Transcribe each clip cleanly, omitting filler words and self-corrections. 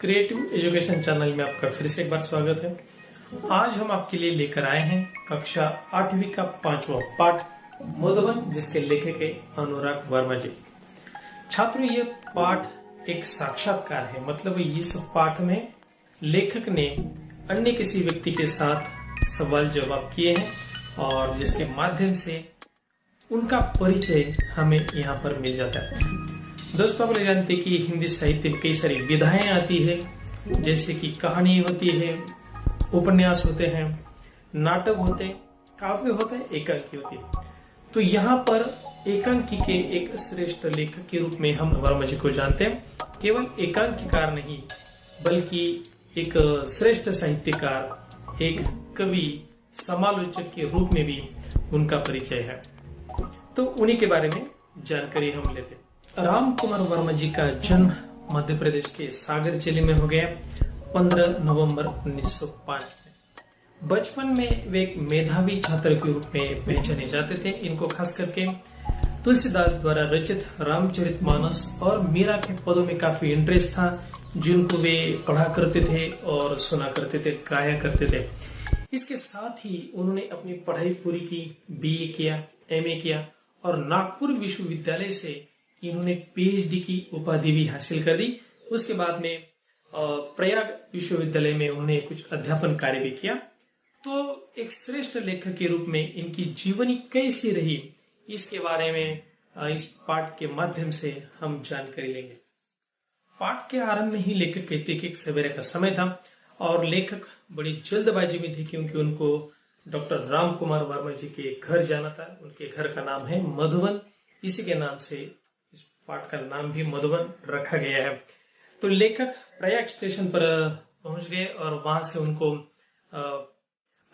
Creative education channel में आपका फिर से एक बार स्वागत है। आज हम आपके लिए लेकर आए हैं कक्षा 8वीं का 5वां पाठ मधुबन, जिसके लेखक है अनुराग वर्मा जी। छात्रों, ये पाठ एक साक्षात्कार है। मतलब इस पाठ में लेखक ने अन्य किसी व्यक्ति के साथ सवाल जवाब किए हैं और जिसके माध्यम से उनका परिचय हमें यहाँ पर मिल जाता है। दोस्तों, आप लोग जानते हैं कि हिंदी साहित्य में कई सारी विधाएं आती है, जैसे कि कहानी होती है, उपन्यास होते हैं, नाटक होते हैं, काव्य होते हैं, एकांकी होती है। तो यहाँ पर एकांकी के एक श्रेष्ठ लेखक के रूप में हम वर्मा जी को जानते हैं। केवल एकांकीकार नहीं, बल्कि एक श्रेष्ठ साहित्यकार, एक कवि, समालोचक के रूप में भी उनका परिचय है। तो उन्हीं के बारे में जानकारी हम लेते हैं। राम कुमार वर्मा जी का जन्म मध्य प्रदेश के सागर जिले में हो गया 15 नवंबर 1905 में। बचपन में वे एक मेधावी छात्र के रूप में पहचाने जाते थे। इनको खास करके तुलसीदास द्वारा रचित रामचरितमानस और मीरा के पदों में काफी इंटरेस्ट था, जिनको वे पढ़ा करते थे और सुना करते थे, गाया करते थे। इसके साथ ही उन्होंने अपनी पढ़ाई पूरी की, बीए किया, एमए किया और नागपुर विश्वविद्यालय से इन्होंने पीएचडी की उपाधि भी हासिल कर दी। उसके बाद में प्रयाग विश्वविद्यालय में उन्होंने कुछ अध्यापन कार्य भी किया। तो एक श्रेष्ठ लेखक के रूप में इनकी जीवनी कैसी रही, इसके बारे में इस पाठ के माध्यम से हम जानकारी लेंगे। पाठ के आरंभ में ही लेखक कहते कि एक सवेरे का समय था और लेखक बड़ी जल्दबाजी में थे, क्योंकि उनको डॉक्टर राम कुमार वर्मा जी के घर जाना था। उनके घर का नाम है मधुबन, इसी के नाम से इस पाठ का नाम भी मधुबन रखा गया है। तो लेखक प्रयाग स्टेशन पर पहुंच गए और वहां से उनको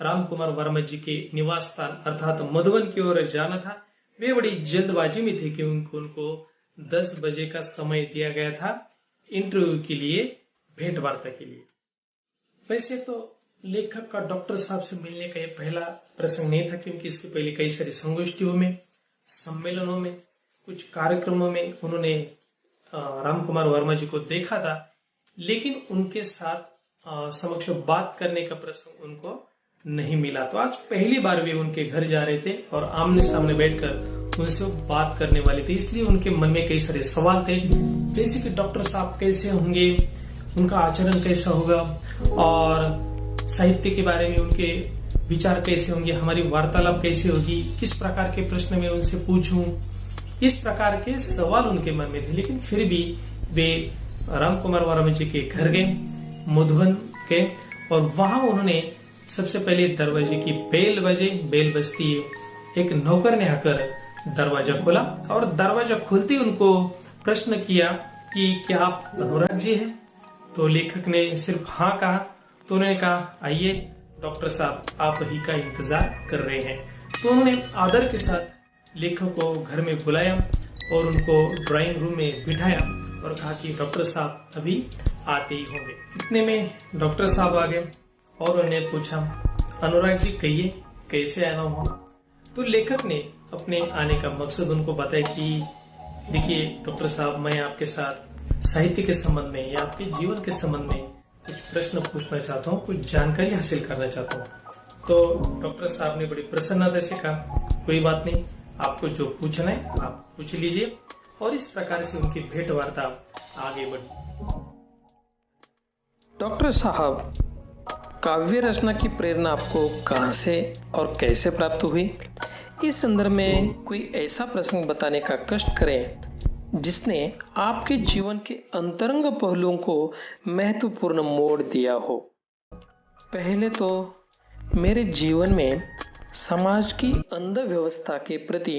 राम कुमार वर्मा जी के निवास स्थान अर्थात मधुबन की ओर जाना था। वे बड़ी जल्दबाजी में थे कि उनको 10 बजे का समय दिया गया था इंटरव्यू के लिए, भेंट वार्ता के लिए। वैसे तो लेखक का डॉक्टर साहब से मिलने का यह पहला प्रसंग नहीं था, क्योंकि इसके पहले कई सारी संगोष्ठियों में, सम्मेलनों में, कुछ कार्यक्रमों में उन्होंने राम कुमार वर्मा जी को देखा था, लेकिन उनके साथ समक्ष बात करने का प्रसंग उनको नहीं मिला। तो आज पहली बार वे उनके घर जा रहे थे और आमने सामने बैठकर उनसे बात करने वाले थे। इसलिए उनके मन में कई सारे सवाल थे, जैसे कि डॉक्टर साहब कैसे होंगे, उनका आचरण कैसा होगा और साहित्य के बारे में उनके विचार कैसे होंगे, हमारी वार्तालाप कैसे होगी, किस प्रकार के प्रश्न मैं उनसे पूछूं। इस प्रकार के सवाल उनके मन में थे। लेकिन फिर भी वे राम कुमार वर्मा जी के घर गए, मधुबन के, और वहां उन्होंने सबसे पहले दरवाजे की बेल बजे। बेल बजती, एक नौकर ने आकर दरवाजा खोला और दरवाजा खुलते उनको प्रश्न किया कि क्या आप अनुराग जी हैं? तो लेखक ने सिर्फ हाँ कहा। तो उन्होंने कहा, आइए डॉक्टर साहब, आप ही का इंतजार कर रहे हैं। तो उन्होंने आदर के साथ लेखक को घर में बुलाया और उनको ड्राइंग रूम में बिठाया और कहा कि डॉक्टर साहब अभी आते ही होंगे। इतने में डॉक्टर साहब आ गए और उन्होंने पूछा, अनुराग जी कहिए कैसे आना हो? तो लेखक ने अपने आने का मकसद उनको बताया कि देखिए डॉक्टर साहब, मैं आपके साथ साहित्य के संबंध में या आपके जीवन के संबंध में कुछ प्रश्न पूछना चाहता हूँ, कुछ जानकारी हासिल करना चाहता हूँ। तो डॉक्टर साहब ने बड़ी प्रसन्नता से कहा, कोई बात नहीं, आपको जो पूछना है आप पूछ लीजिए। और इस प्रकार से उनकी भेंट वार्ता आगे बढ़ी। डॉक्टर साहब, काव्य रचना की प्रेरणा आपको कहां से और कैसे प्राप्त हुई? इस संदर्भ में कोई ऐसा प्रसंग बताने का कष्ट करें जिसने आपके जीवन के अंतरंग पहलुओं को महत्वपूर्ण मोड़ दिया हो। पहले तो मेरे जीवन में समाज की अंध व्यवस्था के प्रति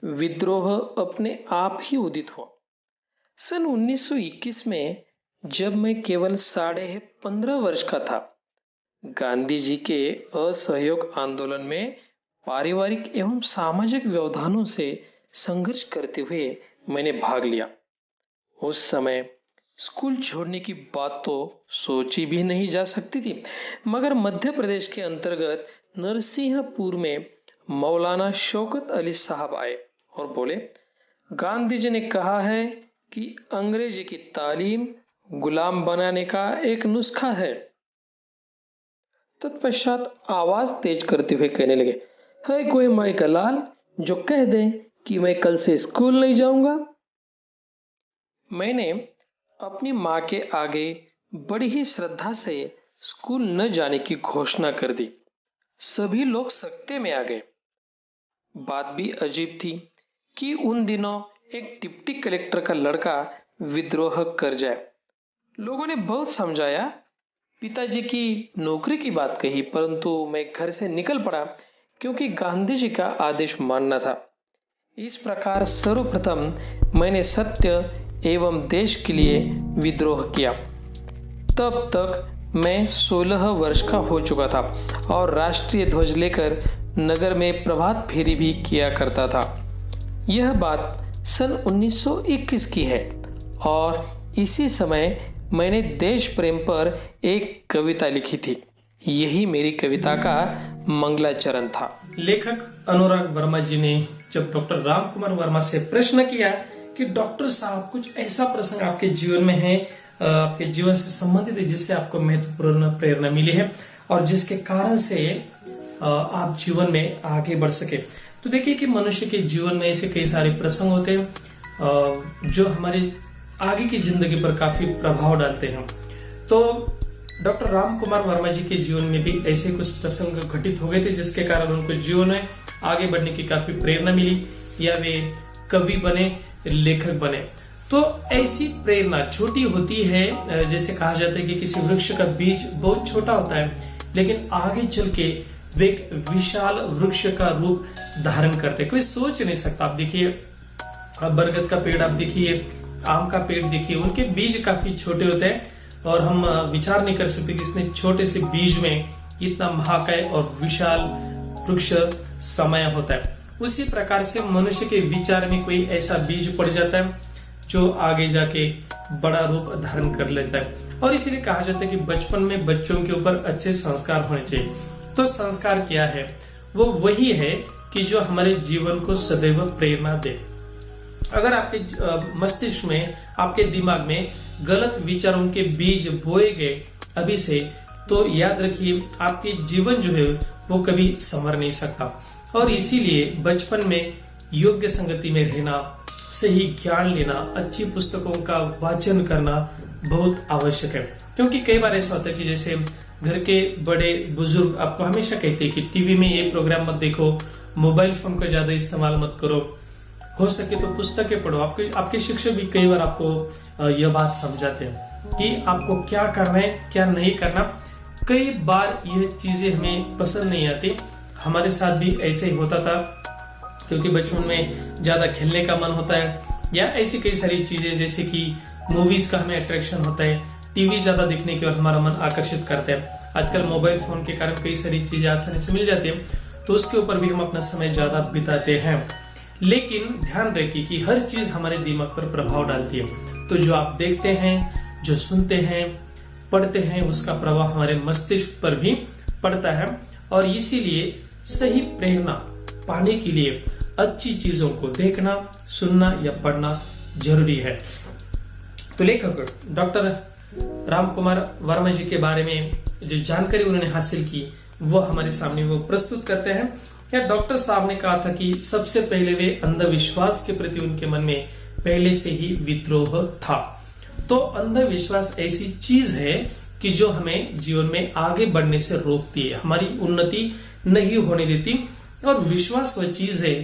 विद्रोह अपने आप ही उदित हुआ। सन 1921 में, जब मैं केवल 15.5 वर्ष का था, गांधी जी के असहयोग आंदोलन में पारिवारिक एवं सामाजिक व्यवधानों से संघर्ष करते हुए मैंने भाग लिया। उस समय स्कूल छोड़ने की बात तो सोची भी नहीं जा सकती थी, मगर मध्य प्रदेश के अंतर्गत नरसिंहपुर में मौलाना शौकत अली साहब आए और बोले, गांधी जी ने कहा है कि अंग्रेजी की तालीम गुलाम बनाने का एक नुस्खा है। तत्पश्चात आवाज तेज करते हुए कहने लगे, है कोई माई का लाल जो कह दे कि मैं कल से स्कूल नहीं जाऊंगा। मैंने अपनी माँ के आगे बड़ी ही श्रद्धा से स्कूल न जाने की घोषणा कर दी। सभी लोग सकते में आ गए। बात भी अजीब थी कि उन दिनों एक डिप्टी कलेक्टर का लड़का विद्रोह कर जाए। लोगों ने बहुत समझाया, पिताजी की नौकरी की बात कही, परंतु मैं घर से निकल पड़ा क्योंकि गांधी जी का आदेश मानना था। इस प्रकार सर्वप्रथम मैंने सत्य एवं देश के लिए विद्रोह किया। तब तक मैं 16 वर्ष का हो चुका था और राष्ट्रीय ध्वज लेकर नगर में प्रभात फेरी भी किया करता था। यह बात सन 1921 की है और इसी समय मैंने देश प्रेम पर एक कविता लिखी थी। यही मेरी कविता का मंगलाचरण था। लेखक अनुराग वर्मा जी ने जब डॉक्टर राम कुमार वर्मा से प्रश्न किया कि डॉक्टर साहब कुछ ऐसा प्रसंग आपके जीवन में है, आपके जीवन से संबंधित है, जिससे आपको महत्वपूर्ण प्रेरणा मिली है और जिसके कारण से आप जीवन में आगे बढ़ सके। तो देखिए कि मनुष्य के जीवन में ऐसे कई सारे प्रसंग होते हैं जो हमारे आगे की जिंदगी पर काफी प्रभाव डालते हैं। तो डॉक्टर राम कुमार वर्मा जी के जीवन में भी ऐसे कुछ प्रसंग घटित हो गए थे जिसके कारण उनको जीवन में आगे बढ़ने की काफी प्रेरणा मिली या वे कवि बने, लेखक बने। तो ऐसी प्रेरणा छोटी होती है, जैसे कहा जाता है कि किसी वृक्ष का बीज बहुत छोटा होता है लेकिन आगे चल के वे एक विशाल वृक्ष का रूप धारण करते। कोई सोच नहीं सकता। आप देखिए बरगद का पेड़, आप देखिए आम का पेड़ देखिए, उनके बीज काफी छोटे होते हैं और हम विचार नहीं कर सकते कि इसने छोटे से बीज में इतना महाकाय और विशाल वृक्ष समय होता है। उसी प्रकार से मनुष्य के विचार में कोई ऐसा बीज पड़ जाता है जो आगे जाके बड़ा रूप धारण कर लेता है। और इसीलिए कहा जाता है कि बचपन में बच्चों के ऊपर अच्छे संस्कार होने चाहिए। तो संस्कार क्या है? वो वही है कि जो हमारे जीवन को सदैव प्रेरणा दे। अगर आपके मस्तिष्क में, आपके दिमाग में गलत विचारों के बीज बोए गए अभी से, तो याद रखिए आपके जीवन जो है वो कभी संवर नहीं सकता। और इसीलिए बचपन में योग्य संगति में रहना, सही ज्ञान लेना, अच्छी पुस्तकों का वाचन करना बहुत आवश्यक है। क्योंकि कई बार ऐसा होता है कि जैसे घर के बड़े बुजुर्ग आपको हमेशा कहते हैं कि टीवी में ये प्रोग्राम मत देखो, मोबाइल फोन का ज्यादा इस्तेमाल मत करो, हो सके तो पुस्तकें पढ़ो। आपके शिक्षक भी कई बार आपको यह बात समझाते हैं कि आपको क्या करना है, क्या नहीं करना। कई बार यह चीजें हमें पसंद नहीं आती। हमारे साथ भी ऐसे ही होता था, क्योंकि बचपन में ज्यादा खेलने का मन होता है या ऐसी कई सारी चीजें, जैसे कि मूवीज का हमें अट्रैक्शन होता है, टीवी ज्यादा देखने की ओर हमारा मन आकर्षित करता है। आजकल मोबाइल फोन के कारण कई सारी चीजें आसानी से मिल जाती है, तो उसके ऊपर भी हम अपना समय ज्यादा बिताते हैं। लेकिन ध्यान रखिए कि हर चीज हमारे दिमाग पर प्रभाव डालती है। तो जो आप देखते हैं, जो सुनते हैं, पढ़ते हैं, उसका प्रभाव हमारे मस्तिष्क पर भी पड़ता है। और इसीलिए सही प्रेरणा पाने के लिए अच्छी चीजों को देखना, सुनना या पढ़ना जरूरी है। तो लेखक डॉक्टर राम कुमार वर्मा जी के बारे में जो जानकारी उन्होंने हासिल की वो हमारे सामने वो प्रस्तुत करते हैं। या डॉक्टर साहब ने कहा था कि सबसे पहले वे अंधविश्वास के प्रति उनके मन में पहले से ही विद्रोह था। तो अंधविश्वास ऐसी चीज है कि जो हमें जीवन में आगे बढ़ने से रोकती है, हमारी उन्नति नहीं होने देती। और विश्वास वह चीज है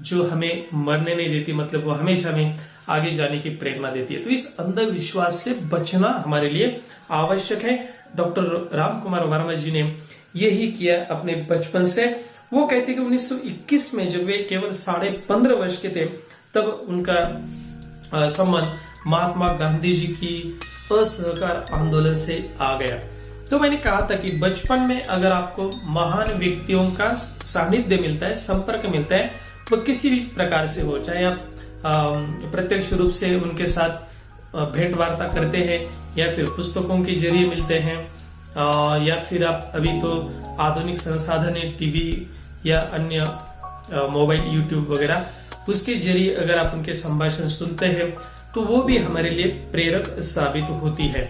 जो हमें मरने नहीं देती, मतलब वो हमेशा हमें आगे जाने की प्रेरणा देती है। तो इस अंधविश्वास से बचना हमारे लिए आवश्यक है। डॉक्टर राम कुमार वर्मा जी ने यही किया अपने बचपन से। वो कहते हैं कि 1921 में जब वे केवल 15.5 वर्ष के थे, तब उनका संबंध महात्मा गांधी जी की असहकार आंदोलन से आ गया। तो मैंने कहा था कि बचपन में अगर आपको महान व्यक्तियों का सानिध्य मिलता है, संपर्क मिलता है, वो किसी भी प्रकार से हो, चाहे आप प्रत्यक्ष रूप से उनके साथ भेंट वार्ता करते हैं या फिर पुस्तकों के जरिए मिलते हैं, या फिर आप अभी तो आधुनिक संसाधन है, टीवी या अन्य मोबाइल, यूट्यूब वगैरह, उसके जरिए अगर आप उनके संभाषण सुनते हैं तो वो भी हमारे लिए प्रेरक साबित होती है।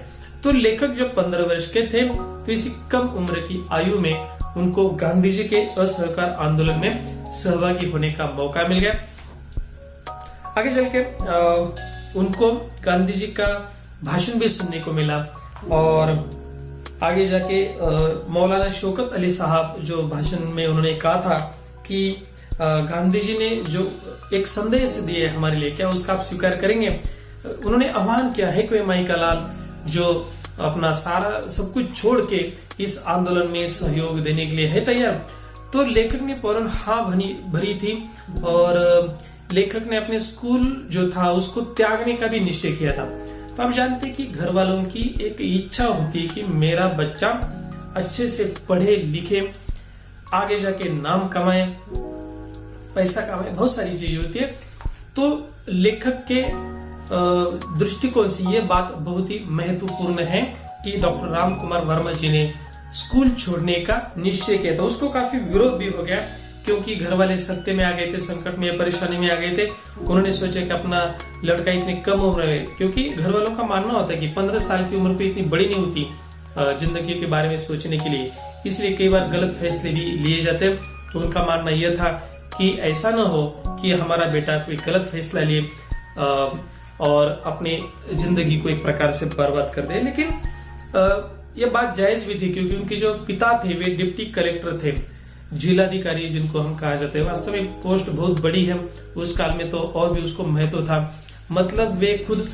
तो लेखक जब 15 वर्ष के थे तो इसी कम उम्र की आयु में उनको गांधी जी के असहकार आंदोलन में सहभागी होने का मौका मिल गया। आगे चल के उनको गांधी जी का भाषण भी सुनने को मिला और आगे जाके मौलाना शौकत अली साहब जो भाषण में उन्होंने कहा था कि गांधी जी ने जो एक संदेश दिए हमारे लिए, क्या उसका आप स्वीकार करेंगे। उन्होंने आह्वान किया है कि माई का लाल जो अपना सारा सब कुछ छोड़ के इस आंदोलन में सहयोग देने के लिए है तैयार। तो लेखक ने फौरन हाँ भरी थी और लेखक ने अपने स्कूल जो था उसको त्यागने का भी निश्चय किया था। तो आप जानते हैं कि घर वालों की एक इच्छा होती है कि मेरा बच्चा अच्छे से पढ़े लिखे, आगे जाके नाम कमाए, पैसा कमाए, बहुत सारी चीजें होती है। तो लेखक के दृष्टिकोण से ये बात बहुत ही महत्वपूर्ण है कि डॉक्टर राम कुमार वर्मा जी ने स्कूल छोड़ने का निश्चय किया था। उसको काफी विरोध भी हो गया क्योंकि घर वाले सत्य में आ गए थे, संकट में, परेशानी में आ गए थे। उन्होंने सोचा कि अपना लड़का इतनी कम उम्र में, क्योंकि घर वालों का मानना होता है कि 15 साल की उम्र पे इतनी बड़ी नहीं होती जिंदगी के बारे में सोचने के लिए, इसलिए कई बार गलत फैसले भी लिए जाते। तो उनका मानना यह था कि ऐसा न हो कि हमारा बेटा कोई गलत फैसला लिए और अपने जिंदगी को एक प्रकार से बर्बाद कर दे। लेकिन यह बात जायज भी थी क्योंकि उनके जो पिता थे वे डिप्टी कलेक्टर थे, जिलाधिकारी जिनको हम कहा जाते हैं। वास्तव में पोस्ट बहुत बड़ी है, उस काल में तो और भी उसको महत्व था। मतलब वे खुद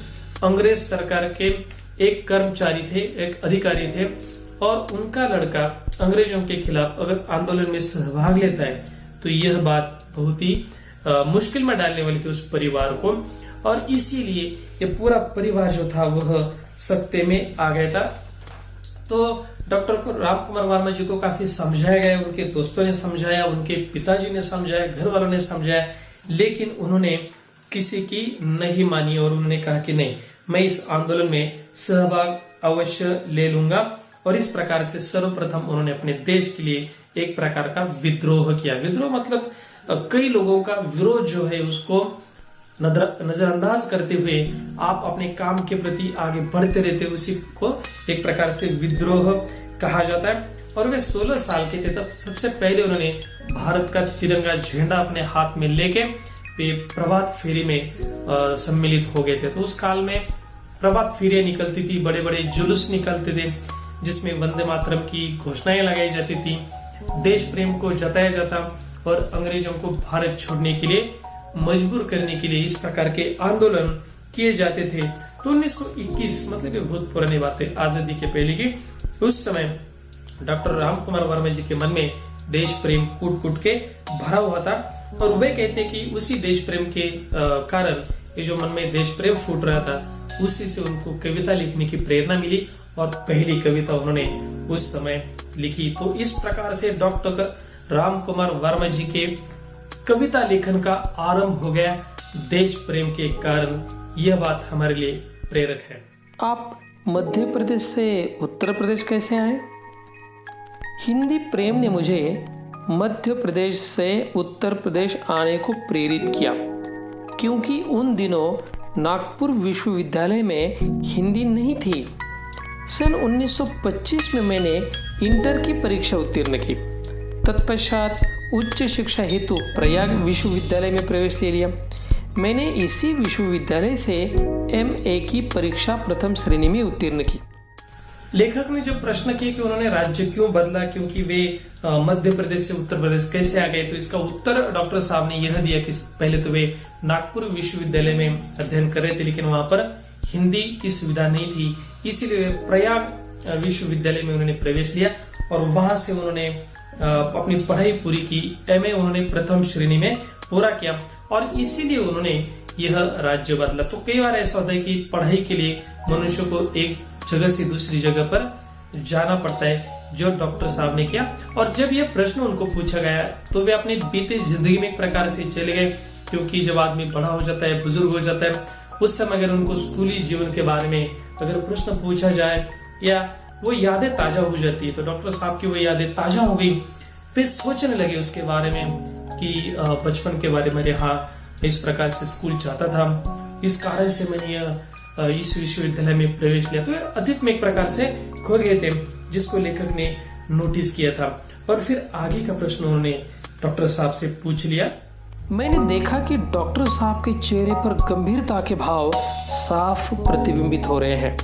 अंग्रेज सरकार के एक कर्मचारी थे, एक अधिकारी थे और उनका लड़का अंग्रेजों के खिलाफ अगर आंदोलन में सहभाग लेता है तो यह बात बहुत ही मुश्किल में डालने वाली थी उस परिवार को। और इसीलिए ये पूरा परिवार जो था वह सत्ते में आ गया था। तो डॉक्टर राम कुमार वर्मा जी को काफी समझाया गया, उनके दोस्तों ने समझाया, उनके पिताजी ने समझाया, घर वालों ने समझाया, लेकिन उन्होंने किसी की नहीं मानी और उन्होंने कहा कि नहीं, मैं इस आंदोलन में सहभाग अवश्य ले लूंगा। और इस प्रकार से सर्वप्रथम उन्होंने अपने देश के लिए एक प्रकार का विद्रोह किया। विद्रोह मतलब कई लोगों का विरोध जो है उसको नजरअंदाज करते हुए आप अपने काम के प्रति आगे बढ़ते रहते, उसी को एक प्रकार से विद्रोह कहा जाता है। और वे 16 साल के थे तब सबसे पहले उन्होंने भारत का तिरंगा झंडा अपने हाथ में लेके वे प्रभात फेरी में सम्मिलित हो गए थे। तो उस काल में प्रभात फेरियां निकलती थी, बड़े बड़े जुलूस निकलते थे जिसमें वंदे मातरम की घोषणाएं लगाई जाती थी, देश प्रेम को जताया जाता और अंग्रेजों को भारत छोड़ने के लिए मजबूर करने के लिए इस प्रकार के आंदोलन किए जाते थे। तो 1921 मतलब ये बहुत पुरानी बात है, आजादी के पहले की, उस समय डॉक्टर राम कुमार वर्मा जी के मन में देश प्रेम कूट कूट के भरा हुआ था। और वे कहते हैं कि उसी देश प्रेम के कारण ये जो मन में देश प्रेम फूट रहा था, उसी से उनको कविता लिखने की प्रेरणा मिली और पहली कविता उन्होंने उस समय लिखी। तो इस प्रकार से डॉक्टर राम कुमार वर्मा जी के कविता लेखन का आरंभ हो गया देश प्रेम के कारण। यह बात हमारे लिए प्रेरक है। आप मध्य प्रदेश से उत्तर प्रदेश कैसे आए? हिंदी प्रेम ने मुझे मध्य प्रदेश से उत्तर प्रदेश आने को प्रेरित किया क्योंकि उन दिनों नागपुर विश्वविद्यालय में हिंदी नहीं थी। सन 1925 में मैंने इंटर की परीक्षा उत्तीर्ण की। तत्पश्चात उच्च शिक्षा हेतु प्रयाग विश्वविद्यालय में प्रवेश ले लिया। मैंने इसी विश्वविद्यालय से MA की परीक्षा प्रथम श्रेणी में उत्तीर्ण की। लेखक ने जब प्रश्न किया कि उन्होंने राज्य क्यों बदला, क्योंकि वे मध्य प्रदेश से उत्तर प्रदेश कैसे आ गए, तो इसका उत्तर डॉक्टर साहब ने यह दिया कि पहले तो वे नागपुर विश्वविद्यालय में अध्ययन कर रहे थे, लेकिन वहां पर हिंदी की सुविधा नहीं थी, इसीलिए प्रयाग विश्वविद्यालय में उन्होंने प्रवेश लिया और वहां से उन्होंने अपनी पढ़ाई पूरी की। MA उन्होंने प्रथम श्रेणी में पूरा किया और इसीलिए उन्होंने यह राज्य बदला। तो कई बार ऐसा होता है कि पढ़ाई के लिए मनुष्य को एक जगह से दूसरी जगह पर जाना पड़ता है, जो डॉक्टर साहब ने किया। और जब यह प्रश्न उनको पूछा गया तो वे अपनी बीते जिंदगी में एक प्रकार से चले गए, क्योंकि जब आदमी बड़ा हो जाता है, बुजुर्ग हो जाता है, उस समय अगर उनको स्कूली जीवन के बारे में अगर प्रश्न पूछा जाए या वो यादें ताजा हो जाती है, तो डॉक्टर साहब की वो यादें ताजा हो गई। फिर सोचने लगे उसके बारे में कि बचपन के बारे में, हाँ इस प्रकार से स्कूल जाता था इस कारण से मैंने इस विश्वविद्यालय में प्रवेश लिया। तो अतीत में एक प्रकार से खो गए थे, जिसको लेखक ने नोटिस किया था। और फिर आगे का प्रश्न उन्होंने डॉक्टर साहब से पूछ लिया। मैंने देखा कि डॉक्टर साहब के चेहरे पर गंभीरता के भाव साफ प्रतिबिंबित हो रहे हैं।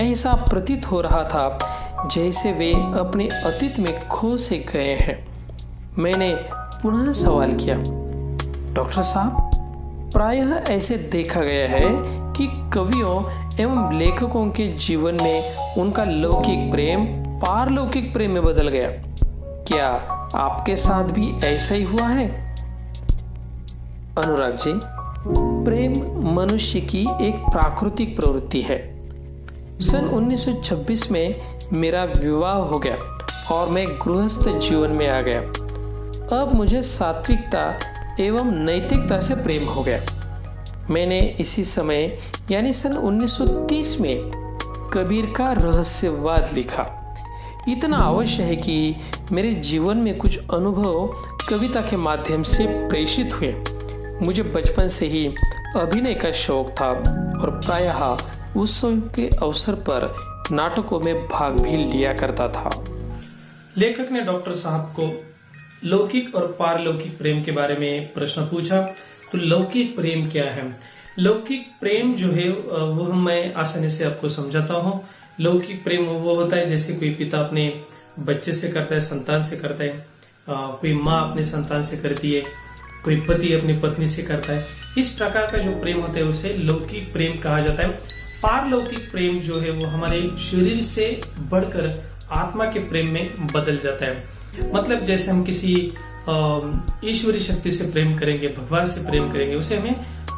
ऐसा प्रतीत हो रहा था जैसे वे अपने अतीत में खो से गए हैं। मैंने पुनः सवाल किया, डॉक्टर साहब, प्रायः ऐसे देखा गया है कि कवियों एवं लेखकों के जीवन में उनका लौकिक प्रेम पारलौकिक प्रेम में बदल गया। क्या आपके साथ भी ऐसा ही हुआ है? अनुराग जी, प्रेम मनुष्य की एक प्राकृतिक प्रवृत्ति है। सन 1926 में मेरा विवाह हो गया और मैं गृहस्थ जीवन में आ गया। अब मुझे सात्विकता एवं नैतिकता से प्रेम हो गया। मैंने इसी समय यानी सन 1930 में कबीर का रहस्यवाद लिखा। इतना अवश्य है कि मेरे जीवन में कुछ अनुभव कविता के माध्यम से प्रेषित हुए। मुझे बचपन से ही अभिनय का शौक था और प्रायः उत्सव के अवसर पर नाटकों में भाग भी लिया करता था। लेखक ने डॉक्टर साहब को लौकिक और पारलौकिक प्रेम के बारे में प्रश्न पूछा। तो लौकिक प्रेम क्या है? लौकिक प्रेम जो है वो मैं आसानी से आपको समझाता हूँ। लौकिक प्रेम वो होता है जैसे कोई पिता अपने बच्चे से करता है, संतान से करता है, कोई माँ अपने संतान से करती है, कोई पति अपनी पत्नी से करता है। इस प्रकार का जो प्रेम होता है उसे लौकिक प्रेम कहा जाता है। पारलौकिक प्रेम जो है वो हमारे शरीर से बढ़कर आत्मा के प्रेम में बदल जाता है। मतलब जैसे हम किसी ईश्वरीय शक्ति से प्रेम करेंगे, भगवान से प्रेम करेंगे, उसे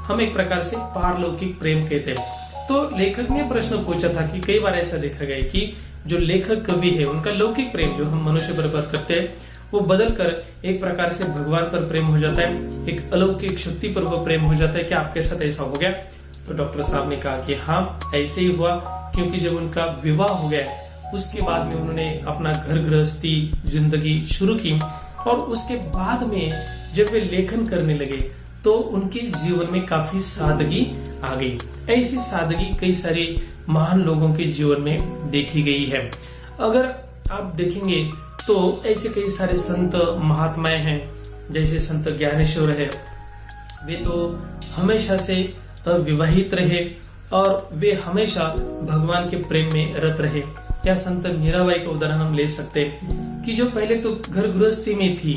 हम एक प्रकार से पारलौकिक प्रेम कहते हैं। तो लेखक ने प्रश्न पूछा था कि कई बार ऐसा देखा गया कि जो लेखक कवि है उनका लौकिक प्रेम जो हम मनुष्य पर करते हैं वो बदल कर एक प्रकार से भगवान पर प्रेम हो जाता है, एक अलौकिक शक्ति पर वो प्रेम हो जाता है। क्या आपके साथ ऐसा हो गया? तो डॉक्टर साहब ने कहा कि हाँ, ऐसे ही हुआ, क्योंकि जब उनका विवाह हो गया उसके बाद में उन्होंने अपना घर गृहस्थी जिंदगी शुरू की और उसके बाद में जब वे लेखन करने लगे तो उनके जीवन में काफी सादगी आ गई। ऐसी सादगी कई सारे महान लोगों के जीवन में देखी गई है। अगर आप देखेंगे तो ऐसे कई सारे संत महात्माएं हैं, जैसे संत ज्ञानेश्वर है, वे तो हमेशा से विवाहित रहे और वे हमेशा भगवान के प्रेम में रत रहे। या संत मीराबाई का उदाहरण हम ले सकते हैं कि जो पहले तो घर गृहस्थी में थी,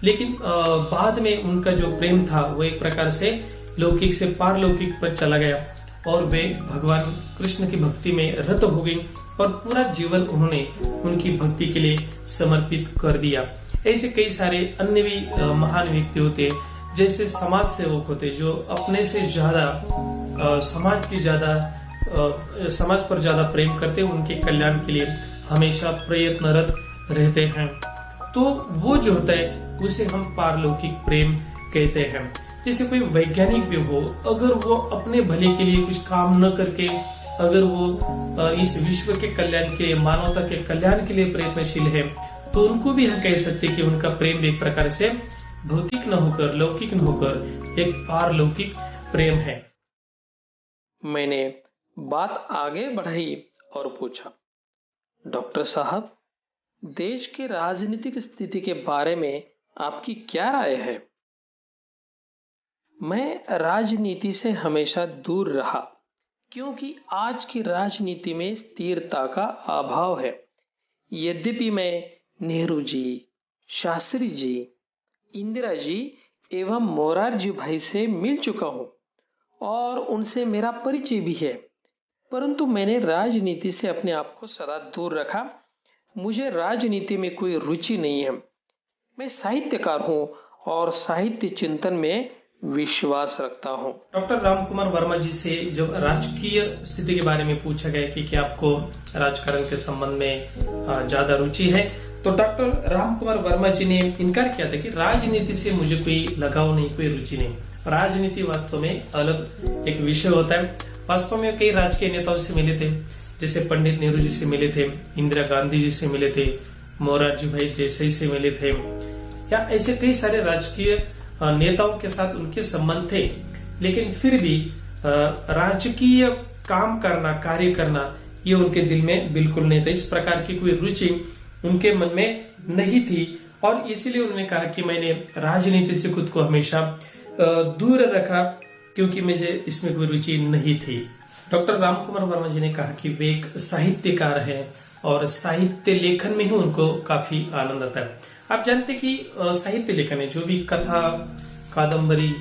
लेकिन बाद में उनका जो प्रेम था वो एक प्रकार से लौकिक से पारलौकिक पर चला गया और वे भगवान कृष्ण की भक्ति में रत हो गई और पूरा जीवन उन्होंने उनकी भक्ति के लिए समर्पित कर दिया। ऐसे कई सारे अन्य भी महान व्यक्ति होते हैं, जैसे समाज सेवक होते जो अपने से ज्यादा समाज पर ज्यादा प्रेम करते, उनके कल्याण के लिए हमेशा प्रयत्नरत रहते हैं। तो वो जो होता है उसे हम पारलौकिक प्रेम कहते हैं। जैसे कोई वैज्ञानिक भी हो, अगर वो अपने भले के लिए कुछ काम न करके अगर वो इस विश्व के कल्याण के लिए, मानवता के कल्याण के लिए प्रयत्नशील है, तो उनको भी हम कह सकते हैं कि उनका प्रेम एक प्रकार से भौतिक न होकर, लौकिक न होकर एक पारलौकिक प्रेम है। मैंने बात आगे बढ़ाई और पूछा, डॉक्टर साहब, देश की राजनीतिक स्थिति के बारे में आपकी क्या राय है? मैं राजनीति से हमेशा दूर रहा क्योंकि आज की राजनीति में स्थिरता का अभाव है। यद्यपि मैं नेहरू जी, शास्त्री जी, इंदिरा जी एवं मोरारजी भाई से मिल चुका हूं और उनसे मेरा परिचय भी है, परंतु मैंने राजनीति से अपने आप को सदा दूर रखा। मुझे राजनीति में कोई रुचि नहीं है। मैं साहित्यकार हूं और साहित्य चिंतन में विश्वास रखता हूं। डॉक्टर रामकुमार वर्मा जी से जब राजकीय स्थिति के बारे में पूछा गया कि क्या आपको राजकारण के संबंध में ज्यादा रुचि है, तो डॉक्टर रामकुमार वर्मा जी ने इनकार किया था कि राजनीति से मुझे कोई लगाव नहीं, कोई रुचि नहीं। राजनीति वास्तव में अलग एक विषय होता है। वास्तव में कई राजकीय नेताओं से मिले थे, जैसे पंडित नेहरू जी से मिले थे, इंदिरा गांधी जी से मिले थे, मोरारजी भाई देसाई से मिले थे, या ऐसे कई सारे राजकीय नेताओं के साथ उनके संबंध थे। लेकिन फिर भी राजकीय काम करना, कार्य करना, ये उनके दिल में बिल्कुल नहीं था। इस प्रकार की कोई रुचि उनके मन में नहीं थी और इसीलिए उन्होंने कहा कि मैंने राजनीति से खुद को हमेशा दूर रखा क्योंकि मुझे इसमें कोई रुचि नहीं थी। डॉक्टर रामकुमार वर्मा जी ने कहा कि वे एक साहित्यकार हैं और साहित्य लेखन में ही उनको काफी आनंद आता है। आप जानते कि साहित्य लेखन में जो भी कथा, कादम्बरी,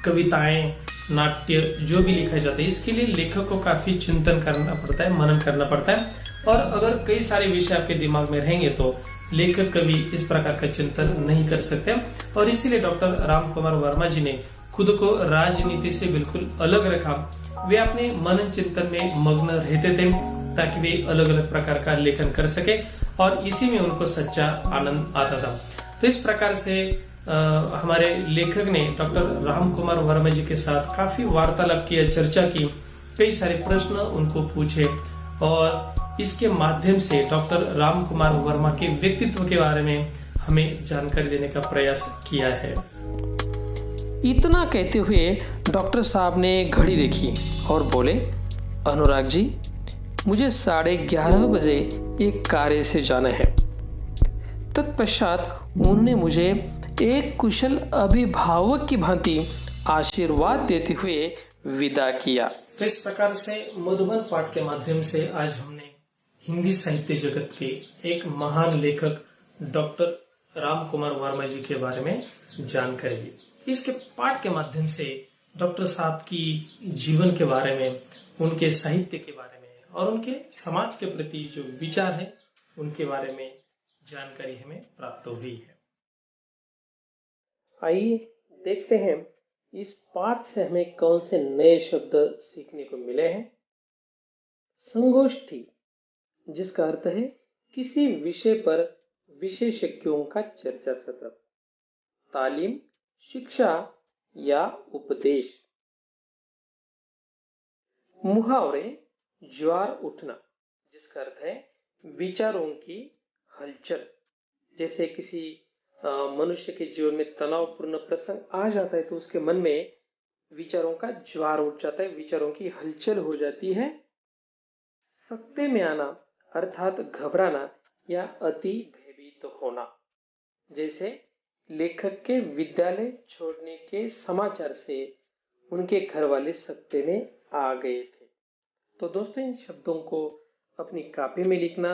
कविताएं, नाट्य जो भी लिखा जाता है, इसके लिए लेखक को काफी चिंतन करना पड़ता है, मनन करना पड़ता है। और अगर कई सारे विषय आपके दिमाग में रहेंगे तो लेखक कभी इस प्रकार का चिंतन नहीं कर सकते। और इसीलिए डॉक्टर रामकुमार वर्मा जी ने खुद को राजनीति से बिल्कुल अलग रखा। वे अपने मनन चिंतन में मग्न रहते थे ताकि वे अलग अलग प्रकार का लेखन कर सके और इसी में उनको सच्चा आनंद आता था। तो इस प्रकार से हमारे लेखक ने डॉक्टर रामकुमार वर्मा जी के साथ काफी वार्तालाप किया, चर्चा की, कई सारे प्रश्न उनको पूछे और इसके माध्यम से डॉक्टर रामकुमार वर्मा के व्यक्तित्व के बारे में हमें जानकारी देने का प्रयास किया है। इतना कहते हुए डॉक्टर साहब ने घड़ी देखी और बोले, अनुराग जी, मुझे 11:30 बजे एक कार्य से जाना है। तत्पश्चात उन्होंने मुझे एक कुशल अभिभावक की भांति आशीर्वाद देते हुए विदा किया। तो इस प्रकार से मधुबन पाठ के माध्यम से आज हमने हिंदी साहित्य जगत के एक महान लेखक डॉक्टर रामकुमार वर्मा जी के बारे में जानकारी ली। इसके पाठ के माध्यम से डॉक्टर साहब की जीवन के बारे में, उनके साहित्य के बारे में और उनके समाज के प्रति जो विचार है उनके बारे में जानकारी हमें प्राप्त हुई है। आइए देखते हैं इस पाठ से हमें कौन से नए शब्द सीखने को मिले हैं। संगोष्ठी, जिसका अर्थ है किसी विषय पर विशेषज्ञों का चर्चा सत्र, तालीम, शिक्षा या उपदेश। मुहावरे, ज्वार उठना, जिसका अर्थ है विचारों की हलचल। जैसे किसी मनुष्य के जीवन में तनावपूर्ण प्रसंग आ जाता है तो उसके मन में विचारों का ज्वार उठ जाता है, विचारों की हलचल हो जाती है। सकते में आना अर्थात घबराना या अति भयभीत होना। जैसे लेखक के विद्यालय छोड़ने के समाचार से उनके घर वाले सकते में आ गए थे। तो दोस्तों, इन शब्दों को अपनी कॉपी में लिखना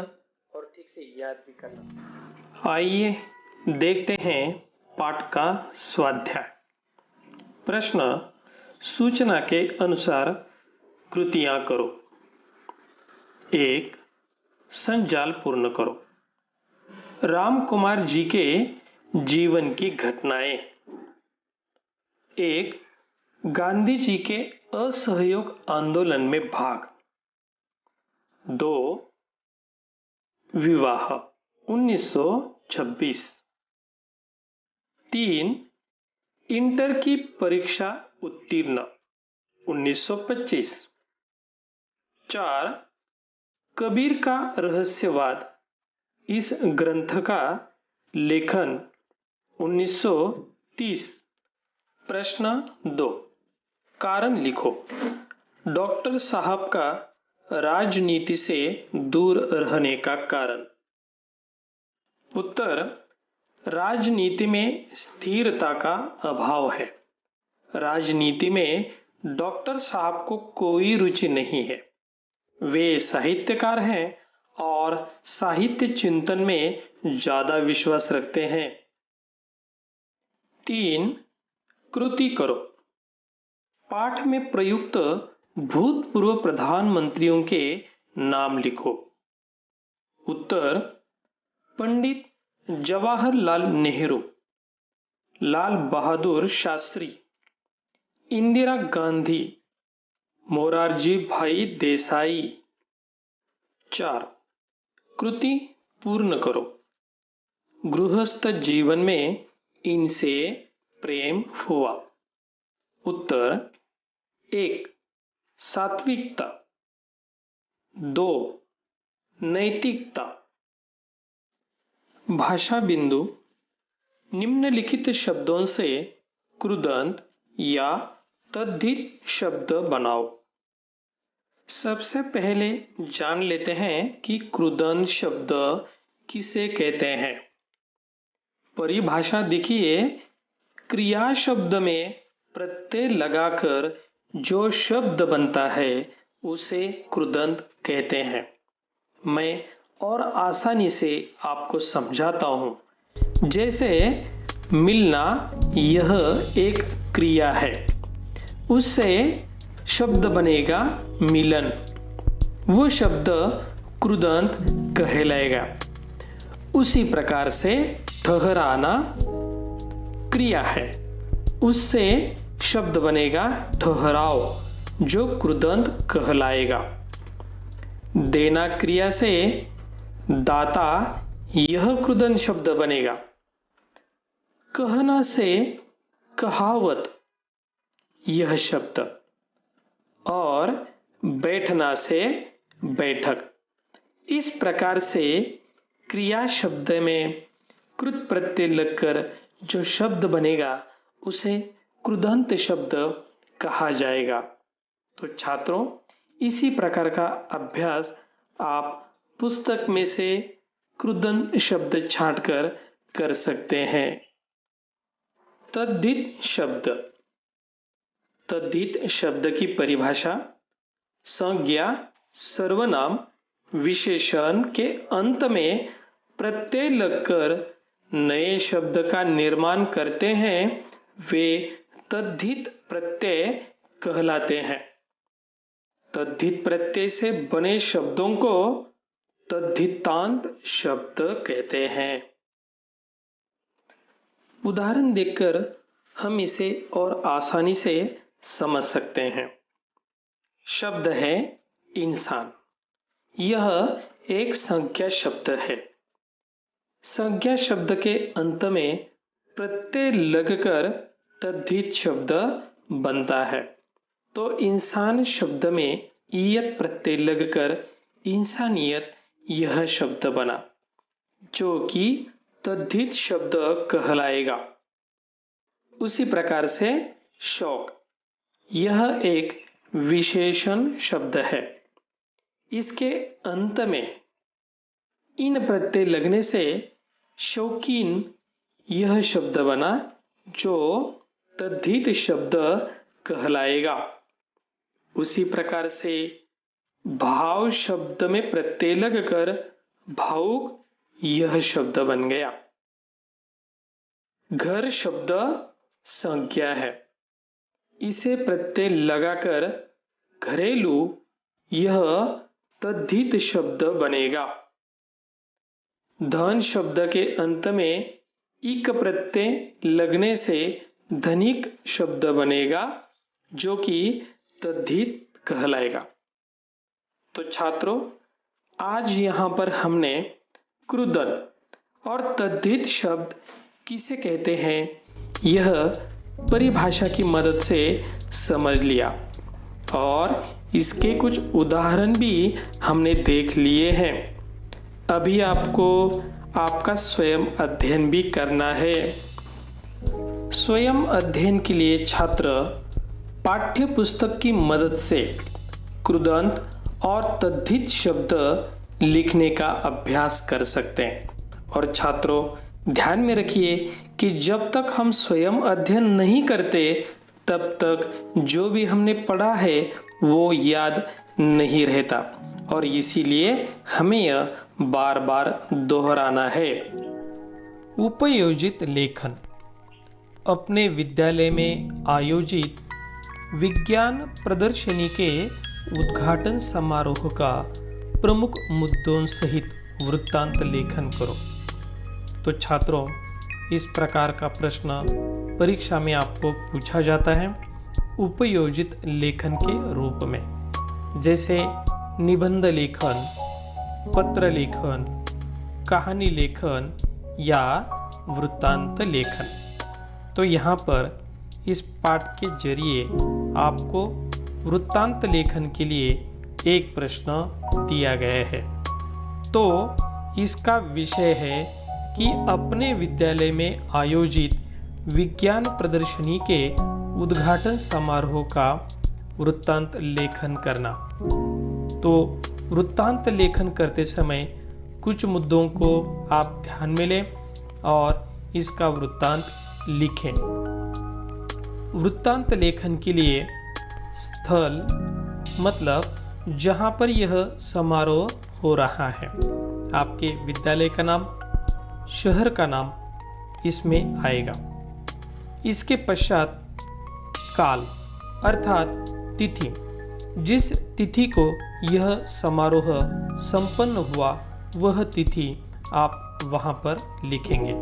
और ठीक से याद भी करना। आइए देखते हैं पाठ का स्वाध्याय। प्रश्न, सूचना के अनुसार कृतियां करो। 1. संजाल पूर्ण करो। रामकुमार जी के जीवन की घटनाएं। 1. गांधी जी के असहयोग आंदोलन में भाग। 2. विवाह 1926। 3. इंटर की परीक्षा उत्तीर्ण 1925। 4. कबीर का रहस्यवाद, इस ग्रंथ का लेखन 1930। प्रश्न 2, कारण लिखो। डॉक्टर साहब का राजनीति से दूर रहने का कारण। उत्तर, राजनीति में स्थिरता का अभाव है। राजनीति में डॉक्टर साहब को कोई रुचि नहीं है। वे साहित्यकार हैं और साहित्य चिंतन में ज्यादा विश्वास रखते हैं। 3. कृति करो। पाठ में प्रयुक्त भूतपूर्व प्रधानमंत्रियों के नाम लिखो। उत्तर, पंडित जवाहरलाल नेहरू, लाल बहादुर शास्त्री, इंदिरा गांधी, मोरारजी भाई देसाई। 4. कृति पूर्ण करो। गृहस्थ जीवन में इनसे प्रेम हुआ। उत्तर, 1. सात्विकता, 2. नैतिकता। भाषा बिंदु, निम्नलिखित शब्दों से कृदंत या तद्धित शब्द बनाओ। सबसे पहले जान लेते हैं कि कृदंत शब्द किसे कहते हैं। परिभाषा देखिए, क्रिया शब्द में प्रत्यय लगाकर जो शब्द बनता है उसे कृदंत कहते हैं। मैं और आसानी से आपको समझाता हूं। जैसे मिलना, यह एक क्रिया है, उससे शब्द बनेगा मिलन, वो शब्द कृदंत कहलाएगा। उसी प्रकार से ठहराना क्रिया है, उससे शब्द बनेगा ठहराओ, जो कृदंत कहलाएगा। देना क्रिया से दाता, यह कृदंत शब्द बनेगा। कहना से कहावत, यह शब्द, और बैठना से बैठक। इस प्रकार से क्रिया शब्द में कृत प्रत्यय लगकर जो शब्द बनेगा उसे कृदंत शब्द कहा जाएगा। तो छात्रों, इसी प्रकार का अभ्यास आप पुस्तक में से कृदंत शब्द छांटकर कर सकते हैं। तद्धित शब्द। तद्धित शब्द की परिभाषा, संज्ञा, सर्वनाम, विशेषण के अंत में प्रत्यय लगकर नए शब्द का निर्माण करते हैं, वे तद्धित प्रत्यय कहलाते हैं। तद्धित प्रत्यय से बने शब्दों को तद्धितांत शब्द कहते हैं। उदाहरण देखकर हम इसे और आसानी से समझ सकते हैं। शब्द है इंसान, यह एक संज्ञा शब्द है। संज्ञा शब्द के अंत में प्रत्यय लगकर तद्धित शब्द बनता है। तो इंसान शब्द में ईयत प्रत्यय लगकर इंसानियत, यह शब्द बना, जो कि तद्धित शब्द कहलाएगा। उसी प्रकार से शौक, यह एक विशेषण शब्द है। इसके अंत में इन प्रत्यय लगने से शौकीन, यह शब्द बना, जो तद्धित शब्द कहलाएगा। उसी प्रकार से भाव शब्द में प्रत्यय लगकर भावुक, यह शब्द बन गया। घर शब्द संज्ञा है, इसे प्रत्यय लगाकर घरेलू, यह तद्धित शब्द बनेगा। धन शब्द के अंत में इक प्रत्यय लगने से धनिक शब्द बनेगा, जो कि तद्धित कहलाएगा। तो छात्रों, आज यहां पर हमने कृदंत और तद्धित शब्द किसे कहते हैं, यह परिभाषा की मदद से समझ लिया और इसके कुछ उदाहरण भी हमने देख लिए हैं। अभी आपको आपका स्वयं अध्ययन भी करना है। स्वयं अध्ययन के लिए छात्र पाठ्य पुस्तक की मदद से कृदंत और तद्धित शब्द लिखने का अभ्यास कर सकते हैं। और छात्रों, ध्यान में रखिए कि जब तक हम स्वयं अध्ययन नहीं करते तब तक जो भी हमने पढ़ा है वो याद नहीं रहता, और इसीलिए हमें यह बार बार दोहराना है। उपयोजित लेखन। अपने विद्यालय में आयोजित विज्ञान प्रदर्शनी के उद्घाटन समारोह का प्रमुख मुद्दों सहित वृत्तांत लेखन करो। तो छात्रों, इस प्रकार का प्रश्न परीक्षा में आपको पूछा जाता है उपयोजित लेखन के रूप में, जैसे निबंध लेखन, पत्र लेखन, कहानी लेखन या वृत्तांत लेखन। तो यहाँ पर इस पाठ के जरिए आपको वृत्तांत लेखन के लिए एक प्रश्न दिया गया है। तो इसका विषय है कि अपने विद्यालय में आयोजित विज्ञान प्रदर्शनी के उद्घाटन समारोह का वृत्तांत लेखन करना। तो वृत्तांत लेखन करते समय कुछ मुद्दों को आप ध्यान में लें और इसका वृत्तांत लिखें। वृत्तांत लेखन के लिए स्थल मतलब जहां पर यह समारोह हो रहा है, आपके विद्यालय का नाम, शहर का नाम इसमें आएगा। इसके पश्चात काल अर्थात तिथि, जिस तिथि को यह समारोह संपन्न हुआ वह तिथि आप वहां पर लिखेंगे।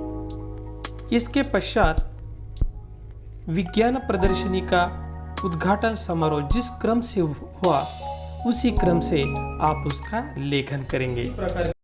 इसके पश्चात विज्ञान प्रदर्शनी का उद्घाटन समारोह जिस क्रम से हुआ उसी क्रम से आप उसका लेखन करेंगे। इस प्रकार